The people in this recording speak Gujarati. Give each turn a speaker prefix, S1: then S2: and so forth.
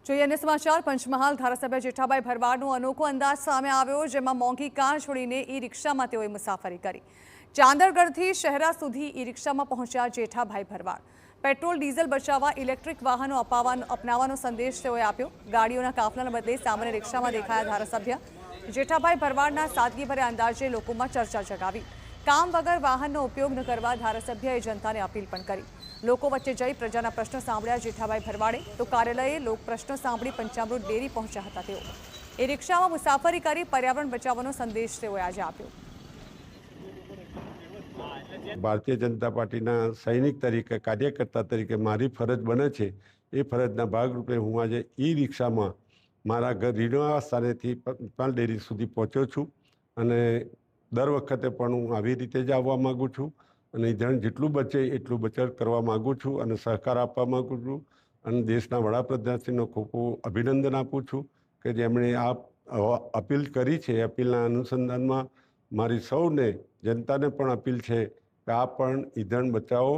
S1: જોઈએ અન્ય સમાચાર પંચમહાલ ધારાસભ્ય જેઠાભાઈ ભરવાડનો અનોખો અંદાજ સામે આવ્યો, જેમાં મોંઘી કાર છોડીને ઈ રિક્ષામાં તેઓએ મુસાફરી કરી। ચાંદરગઢથી શહેરા સુધી ઈ રિક્ષામાં પહોંચ્યા જેઠાભાઈ ભરવાડ। પેટ્રોલ ડીઝલ બચાવવા ઇલેક્ટ્રિક વાહનો અપનાવવાનો સંદેશ તેઓએ આપ્યો। ગાડીઓના કાફલાના બદલે સામાન્ય રિક્ષામાં દેખાયા ધારાસભ્ય જેઠાભાઈ ભરવાડના સાદગીભર્યા અંદાજે લોકોમાં ચર્ચા જગાવી। કામ વગર વાહનનો ઉપયોગ ન કરવા ધારાસભ્યએ જનતાને અપીલ પણ કરી। લોકો વચ્ચે જઈ પ્રજાના પ્રશ્નો સાંભળ્યા જેઠાભાઈ ભરવાડે તો કાર્યાલયે લોક પ્રશ્નો સાંભળી પંચામૃત ડેરી પહોંચ્યા હતા। તેઓ એ રિક્ષામાં મુસાફરી કરી પર્યાવરણ બચાવવાનો સંદેશ તેઓએ આજે આપ્યો।
S2: ભારતીય જનતા પાર્ટીના સૈનિક તરીકે કાર્યકર્તા તરીકે મારી ફરજ બને છે એ ફરજના ભાગરૂપે હું આજે ઈ રિક્ષામાં મારા ઘર રીણવા સ્થાનેથી પંચમહાલ ડેરી સુધી પહોંચ્યો છું અને દર વખતે પણ હું આવી રીતે જ આવવા માગું છું અને ઈંધણ જેટલું બચે એટલું બચત કરવા માગું છું અને સહકાર આપવા માગું છું અને દેશના વડાપ્રધાનશ્રીનો ખૂબ ખૂબ અભિનંદન આપું છું કે જેમણે આ અપીલ કરી છે। અપીલના અનુસંધાનમાં મારી સૌને જનતાને પણ અપીલ છે કે આ પણ ઈંધણ બચાવો